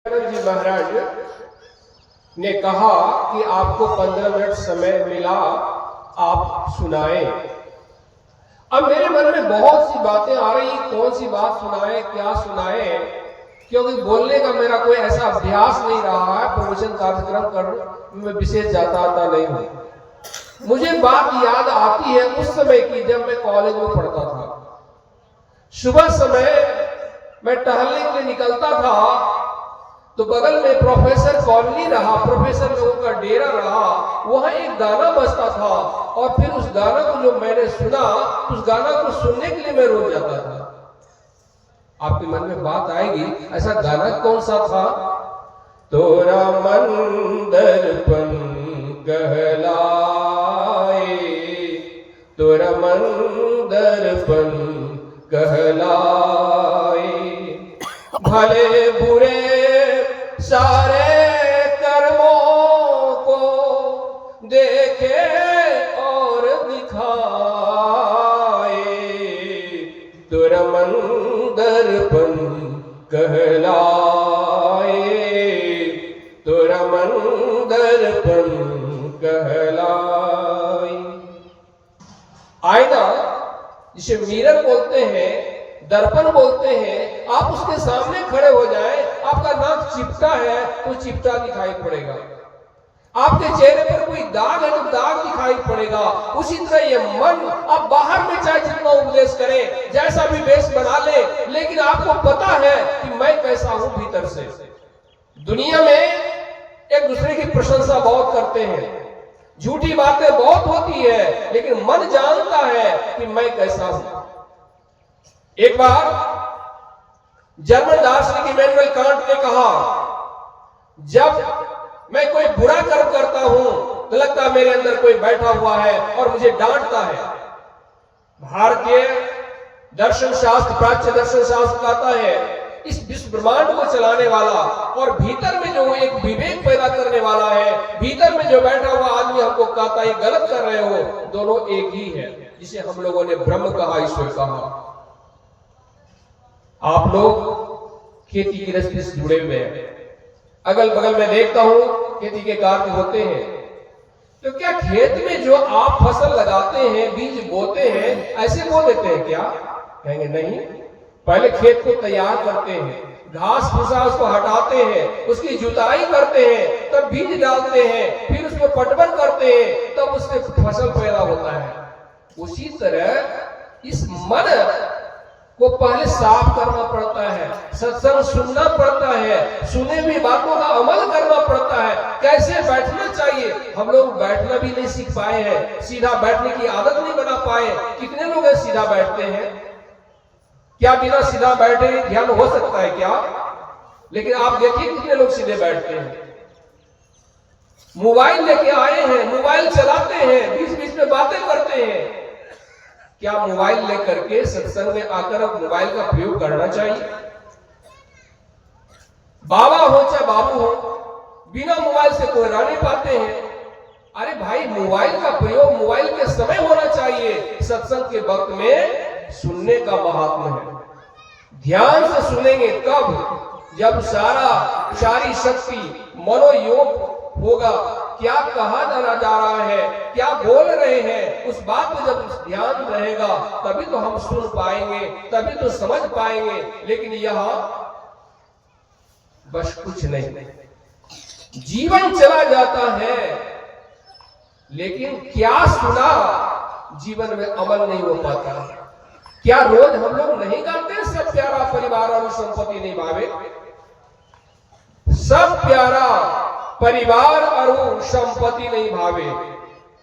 जी महाराज ने कहा कि आपको 15 मिनट समय मिला, आप सुनाएं। अब मेरे मन में बहुत सी बातें आ रही, कौन सी बात सुनाए, क्या सुनाए, क्योंकि बोलने का मेरा कोई ऐसा अभ्यास नहीं रहा है। प्रवचन कार्यक्रम कर मैं विशेष जाता आता नहीं हूं। मुझे बात याद आती है उस समय की, जब मैं कॉलेज में पढ़ता था। सुबह समय मैं टहलने के लिए निकलता था तो बगल में प्रोफेसर कॉलोनी रहा, प्रोफेसर लोगों का डेरा रहा, वहां एक गाना बजता था और फिर उस गाना को जो मैंने सुना, उस गाना को सुनने के लिए मैं रोज जाता था। आपके मन में बात आएगी, ऐसा गाना कौन सा था? तोरा मन दर्पण कहलाए, तोरा मन दर्पण कहलाए, भले बुरे सारे कर्मों को देखे और दिखाए, तोरा मन दर्पण कहलाए, तोरा मन दर्पण कहलाए। आईना, जिसे मिरर बोलते हैं, दर्पण बोलते हैं, आप उसके सामने खड़े हो जाएं, आपका नाक चिपटा है तो चिपटा दिखाई पड़ेगा, आपके चेहरे पर कोई दाग है तो दाग दिखाई पड़ेगा। उसी तरह ये मन, आप बाहर में चाहे जितना उपदेश करें, जैसा भी वेश बना ले, लेकिन आपको पता है कि मैं कैसा हूं भीतर से। दुनिया में एक दूसरे की प्रशंसा बहुत करते हैं, झूठी बातें बहुत होती है, लेकिन मन जानता है कि मैं कैसा हूं। एक बार जर्मन दार्शनिक इमैनुअल कांट ने कहा, जब मैं कोई बुरा कर्म करता हूं तो लगता है मेरे अंदर कोई बैठा हुआ है और मुझे डांटता है। भारतीय दर्शन शास्त्र, प्राच्य दर्शन शास्त्र कहता है, इस विश्व ब्रह्मांड को चलाने वाला और भीतर में जो एक विवेक पैदा करने वाला है, भीतर में जो बैठा हुआ आदमी हमको कहता है गलत कर रहे हो, दोनों एक ही है, जिसे हम लोगों ने ब्रह्म कहा, ईश्वर कहा। आप लोग खेती गृहस्थी से जुड़े हुए हैं, अगल बगल में देखता हूं खेती के कार्य होते हैं, तो क्या खेत में जो आप फसल लगाते हैं, बीज बोते हैं, ऐसे बो देते हैं क्या? कहेंगे नहीं, पहले खेत को तैयार करते हैं, घास भूसा उसको हटाते हैं, उसकी जुताई करते हैं, तब बीज डालते हैं, फिर उसको पटवन करते हैं, तब उससे फसल पैदा होता है। उसी तरह इस मन को पहले साफ करना पड़ता है, सत्संग सुनना पड़ता है, सुने हुई बातों का अमल करना पड़ता है। कैसे बैठना चाहिए, हम लोग बैठना भी नहीं सीख पाए हैं, सीधा बैठने की आदत नहीं बना पाए। कितने लोग सीधा बैठते हैं? क्या बिना सीधा बैठे ध्यान हो सकता है क्या? लेकिन आप देखिए कितने लोग सीधे बैठते हैं। मोबाइल लेके आए हैं, मोबाइल चलाते हैं, बीच बीच में बातें करते हैं। क्या मोबाइल लेकर के सत्संग में आकर अब मोबाइल का प्रयोग करना चाहिए? बाबा हो चाहे बाबू हो, बिना मोबाइल से कोई रह नहीं पाते हैं। अरे भाई, मोबाइल का प्रयोग मोबाइल के समय होना चाहिए, सत्संग के वक्त में सुनने का महात्मा है। ध्यान से सुनेंगे कब? जब सारी शक्ति मनोयोग होगा, क्या कहा जा रहा है, क्या बोल रहे हैं, उस बात पर जब ध्यान रहेगा तभी तो हम सुन पाएंगे, तभी तो समझ पाएंगे। लेकिन यहां बस कुछ नहीं, जीवन चला जाता है, लेकिन क्या सुना जीवन में अमल नहीं हो पाता। क्या रोज हम लोग नहीं गाते, सब प्यारा परिवार और संपत्ति नहीं भावे, सब प्यारा परिवार और संपत्ति नहीं भावे?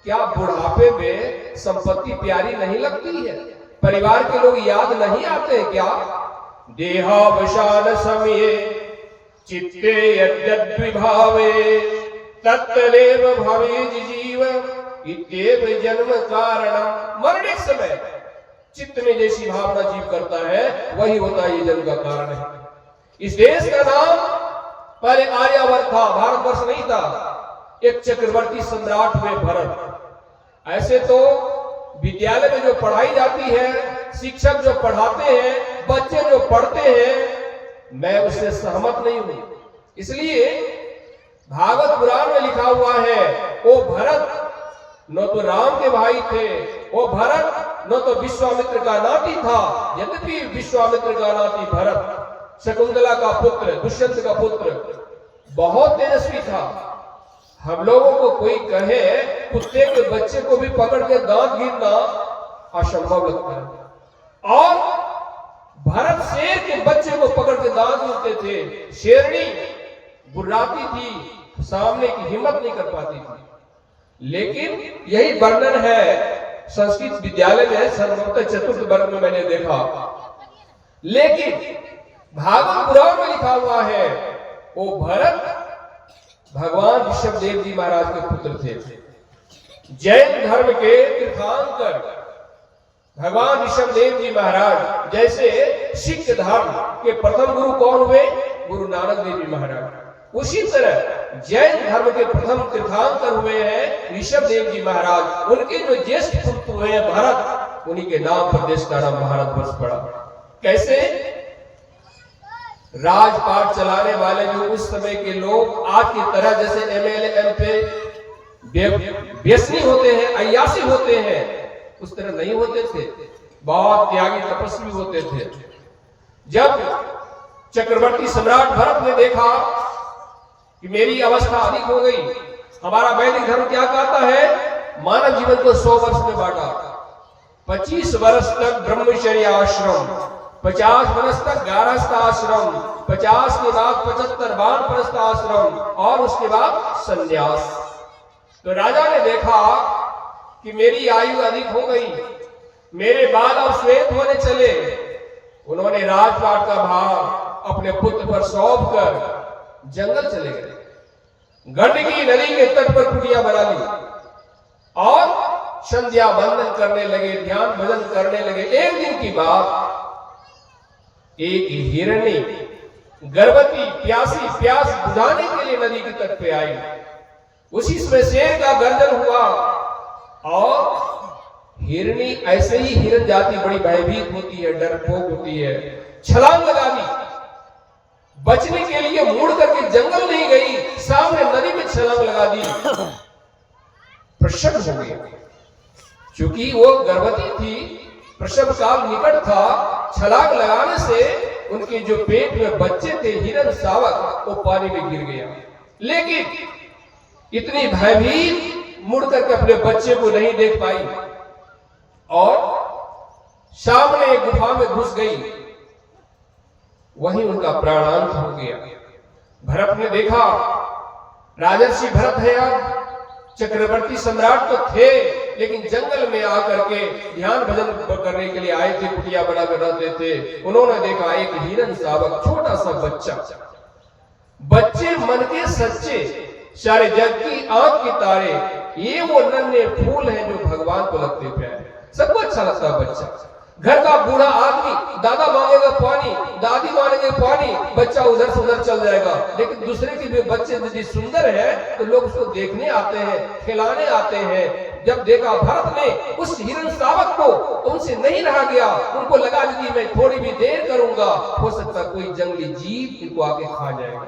क्या बुढ़ापे में संपत्ति प्यारी नहीं लगती है? परिवार के लोग याद नहीं आते हैं क्या? देहावसान समये चित्ते यद्यद्विभावे तत्तदेव भवेज जीव इत्येव जन्म कारणम। मरने समय चित्त में जैसी भावना जीव करता है, वही होता है ये जन्म का कारण है। इस देश का नाम पहले आर्यावर्त था, भारतवर्ष नहीं था। एक चक्रवर्ती सम्राट हुए भरत। ऐसे तो विद्यालय में जो पढ़ाई जाती है, शिक्षक जो पढ़ाते हैं, बच्चे जो पढ़ते हैं, मैं उससे सहमत नहीं हूं। इसलिए भागवत पुराण में लिखा हुआ है, वो भरत न तो राम के भाई थे, वो भरत न तो विश्वामित्र का नाती था। यद्यपि विश्वामित्र का नाती भरत शकुंतला का पुत्र, दुष्यंत का पुत्र, बहुत तेजस्वी था। हम लोगों को कोई कहे कुत्ते के बच्चे को भी पकड़ के दांत गिरना असंभव लगता है, और भरत शेर के बच्चे को पकड़ के दांत गिरते थे। शेरनी गुर्राती थी, सामने की हिम्मत नहीं कर पाती थी। लेकिन यही वर्णन है संस्कृत विद्यालय में संभवतः चतुर्थ वर्ग में मैंने देखा। लेकिन भागवत पुराण में लिखा हुआ है, वो भरत भगवान ऋषभदेव जी महाराज के पुत्र थे। जैन धर्म के तीर्थंकर भगवान ऋषभदेव जी महाराज, जैसे सिख धर्म के प्रथम गुरु कौन हुए? गुरु नानक देव जी महाराज। उसी तरह जैन धर्म के प्रथम तीर्थंकर हुए हैं ऋषभदेव जी महाराज। उनके जो ज्येष्ठ पुत्र हुए हैं भरत, उन्हीं के नाम पर देश का नाम भारतवर्ष पड़ा। कैसे? राजपाट चलाने वाले जो उस समय के लोग आज की तरह जैसे एमएलए एमपी व्यसनी होते हैं, अय्यासी होते हैं, उस तरह नहीं होते थे। बहुत त्यागी तपस्वी होते थे। जब चक्रवर्ती सम्राट भरत ने देखा कि मेरी अवस्था अधिक हो गई, हमारा वैदिक धर्म क्या कहता है? मानव जीवन को 100 वर्ष में बांटा। 25 वर्ष तक ब्रह्मचर्य आश्रम, 50 वर्ष तक गारहस्थ आश्रम, 50 के बाद 75 वानप्रस्थ आश्रम, और उसके बाद संन्यास। तो राजा ने देखा कि मेरी आयु अधिक हो गई, मेरे बाल अब श्वेत होने चले। उन्होंने राजपाट का भार अपने पुत्र पर सौंप कर जंगल चले गए। गंडकी नदी के तट पर कुटिया बना ली और संध्या बंदन करने लगे, ध्यान भजन करने लगे। एक दिन की बात, एक हिरणी गर्भवती प्यासी प्यास बुझाने के लिए नदी के तट पे आई। उसी समय शेर का गर्जन हुआ और हिरणी, ऐसे ही हिरन जाति बड़ी भयभीत होती है, डरपोक होती है, छलांग लगा दी। बचने के लिए मुड़ करके जंगल नहीं गई, सामने नदी में छलांग लगा दी। प्रसव हो गया, क्योंकि वो गर्भवती थी, प्रसव काल निकट था। छलांग लगाने से उनके जो पेट में बच्चे थे हिरन शावक, वो पानी में गिर गया। लेकिन इतनी भयभीत मुड़ करके अपने बच्चे को नहीं देख पाई और सामने एक गुफा में घुस गई। वहीं उनका प्राणांत हो गया। भरत ने देखा, राजर्षि भरत है, अब चक्रवर्ती सम्राट तो थे, लेकिन जंगल में आकर के ध्यान भजन करने के लिए आए थे, कुटिया बनाकर रहते थे। उन्होंने देखा एक हिरन शावक, छोटा सा बच्चा। बच्चे मन के सच्चे, सारे जग की आंख के तारे, ये वो नन्हे फूल हैं जो भगवान को लगते प्यारे। सबको अच्छा लगता है बच्चा। घर का बूढ़ा आदमी, दादा मांगेगा पानी, दादी मांगेगे पानी, बच्चा उधर से उधर चल जाएगा। लेकिन दूसरे के भी बच्चे यदि सुंदर है तो लोग उसको देखने आते हैं, खिलाने आते हैं। जब देखा भरत ने उस हिरन शावक को, तो उनसे नहीं रहा गया। उनको लगा कि मैं थोड़ी भी देर करूंगा, हो सकता कोई जंगली जीव इनको आके खा जाएगा।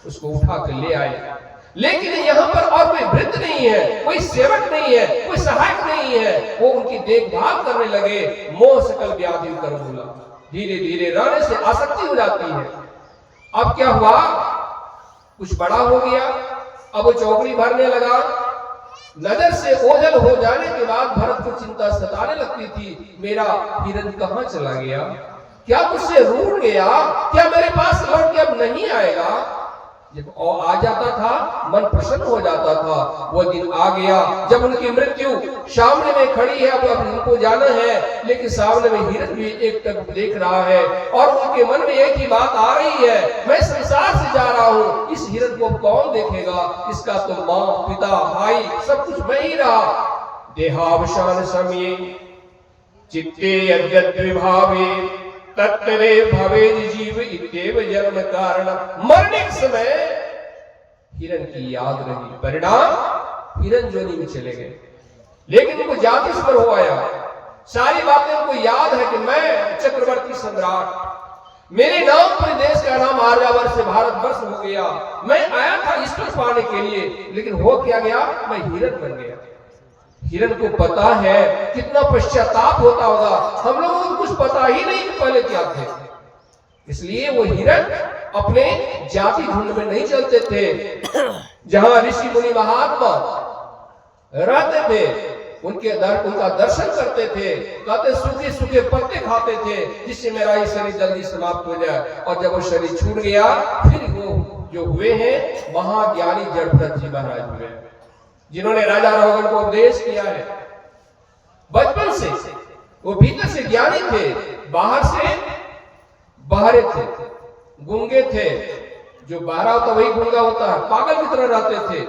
उसको उठा कर ले आए। लेकिन यहाँ पर और कोई वृद्ध नहीं है, कोई सेवक नहीं है, कोई सहायक नहीं है। वो उनकी देखभाल करने लगे। मोह सकल व्याधि कर बोला, धीरे धीरे रहने से आसक्ति हो जाती है। अब क्या हुआ, कुछ बड़ा हो गया, अब वो चौकड़ी भरने लगा। नजर से ओझल हो जाने के बाद भरत को चिंता सताने लगती थी, मेरा हिरन कहाँ चला गया? क्या मुझसे रूठ गया? क्या मेरे पास लौट के अब नहीं आएगा? जब आ जाता था, मन प्रसन्न हो जाता था। वो दिन आ गया जब उनकी मृत्यु सामने में खड़ी है। अब उनको जाना है, लेकिन सामने में हिरन भी एक टक देख रहा है और उनके मन में एक ही बात आ रही है, मैं संसार से जा रहा हूँ, इस हिरन को कौन देखेगा? इसका तो माँ, पिता, भाई सब कुछ मैं ही रहा। देहावसान समय चित्ते यद्यद् विभावे तत्तरे भवेद जीव इत्येव जन्म कारण। मरने के समय हिरन की याद रही, परिणाम हिरन जोनी में चले गए। लेकिन उनको जाति स्मरण हो आया, सारी बातें उनको याद है कि मैं चक्रवर्ती सम्राट, मेरे नाम पर देश का नाम आर्यावर्त से भारतवर्ष हो गया। मैं आया था ईश्वर पाने के लिए, लेकिन हो क्या गया, मैं हिरण बन गया। हिरण को पता है कितना पश्चाताप होता होगा। हम लोगों को कुछ पता ही नहीं कि पहले क्या थे, इसलिए वो हिरण अपने जाति झुंड में नहीं चलते थे। जहां ऋषि मुनि महात्मा रहते थे उनका दर्शन करते थे, कहते सूखे सूखे पत्ते खाते थे जिससे मेरा ये शरीर जल्दी समाप्त हो जाए। और जब वो शरीर छूट गया, फिर वो जो हुए हैं महाज्ञानी जड़भरत जी महाराज हुए, जिन्होंने राजा रघुवन को उपदेश किया है। बचपन से वो भीतर से ज्ञानी थे, बाहर से बहरे थे, गूंगे थे। जो बहरा होता वही गूंगा होता है, पागल की तरह रहते थे,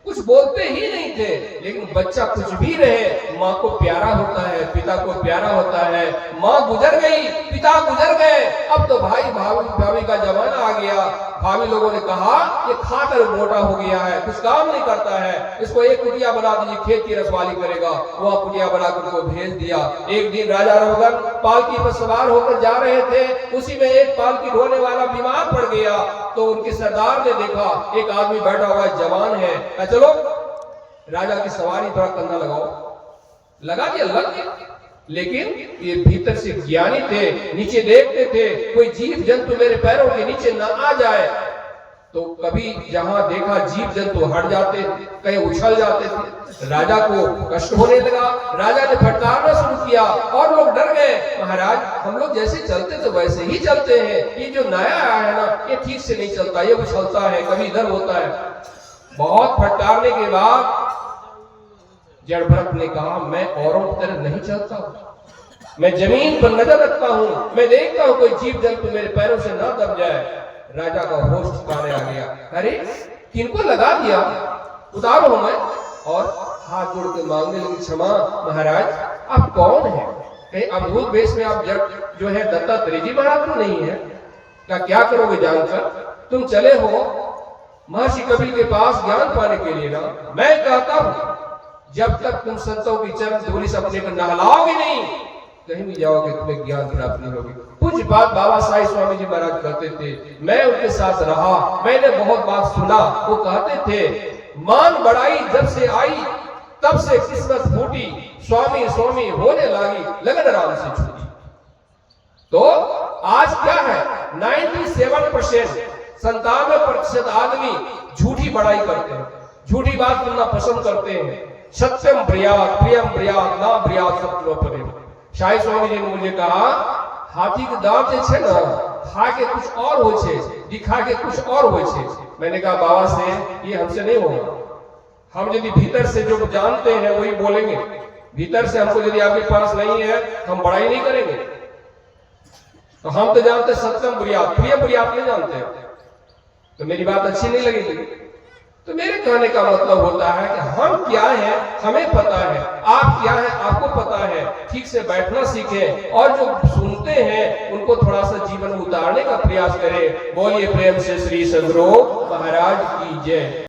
कुछ बोलते ही नहीं थे। लेकिन बच्चा कुछ भी रहे, माँ को प्यारा होता है, पिता को प्यारा होता है। माँ गुजर गई, पिता गुजर गए, अब तो भाई भाभी का जमाना आ गया। भाभी लोगों ने कहा ये खाकर मोटा हो गया है, कुछ काम नहीं करता है, इसको एक कुटिया बना दीजिए, खेत की रखवाली करेगा। वह कुटिया बनाकर उनको भेज दिया। एक दिन राजा रघुवन पालकी पर सवार होकर जा रहे थे, उसी में एक पालकी ढोने वाला बीमार पड़ गया। तो उनके सरदार ने देखा एक आदमी बैठा हुआ जवान है, चलो राजा की सवारी थोड़ा कंधा लगाओ, लगा दिया, लग गया। लेकिन ये भीतर से ज्ञानी थे, नीचे देखते थे कोई जीव जंतु मेरे पैरों के नीचे न आ जाए। तो कभी जहां देखा जीव जंतु हट जाते, कहीं उछल जाते थे। राजा को कष्ट होने लगा, राजा ने फटकारना शुरू किया और लोग डर गए। महाराज हम लोग जैसे चलते थे वैसे ही चलते हैं, ये जो नया आया है ना ये ठीक से नहीं चलता, ये उछलता है, कभी इधर होता है। बहुत फटकारने के बाद जड़भरत ने कहा मैं औरों की तरह नहीं चलता हूं, मैं जमीन पर नजर रखता हूं, मैं देखता हूं कोई जीव जंतु मेरे पैरों से ना दब जाए। राजा का होश ठिकाने आ गया, अरे किनको लगा दिया, उतारो मैं। और हाथ जोड़ के मांगने लगी, क्षमा महाराज आप कौन हैं, कहीं अद्भुत वेश में आप जो है दत्तात्रेय जी महाराज तो नहीं है क्या करोगे जानकर, तुम चले हो महर्षि कपिल के पास ज्ञान पाने के लिए ना। मैं कहता हूं जब तक तुम संतों की चरण धूलि से अपने को नहलाओगे नहीं, कहीं भी जाओगे तुम्हें ज्ञान प्राप्त नहीं होगी। कुछ बात बाबा साईं स्वामी जी महाराज कहते थे, मैं उनके साथ रहा, मैंने बहुत बात सुना। वो कहते थे मान बढ़ाई जब से आई तब से किस्मत फूटी, स्वामी स्वामी होने लगी लगन राम से छूटी। तो आज क्या है, 97% 97% आदमी झूठी बड़ाई करते हैं, झूठी बात सुनना पसंद करते हैं। सत्यम ब्रियात प्रियम ब्रियात ना ब्रियात सत्य प्रेम। शाही स्वामी जी ने मुझे कहा हाथी के दांत छे ना खा के कुछ और हो छे, दिखा के कुछ और हो छे। मैंने कहा बाबा से ये हमसे नहीं होगा, हम यदि भीतर से जो जानते हैं वही बोलेंगे। भीतर से हमको यदि आपके पास नहीं है हम बड़ाई नहीं करेंगे। तो हम तो जानते सत्यम ब्रियात प्रियम ब्रियात नहीं जानते, तो मेरी बात अच्छी नहीं लगेगी। तो मेरे कहने का मतलब होता है कि हम क्या हैं हमें पता है, आप क्या हैं आपको पता है। ठीक से बैठना सीखें और जो सुनते हैं उनको थोड़ा सा जीवन में उतारने का प्रयास करें। बोलिए प्रेम से श्री सदगुरु महाराज की जय।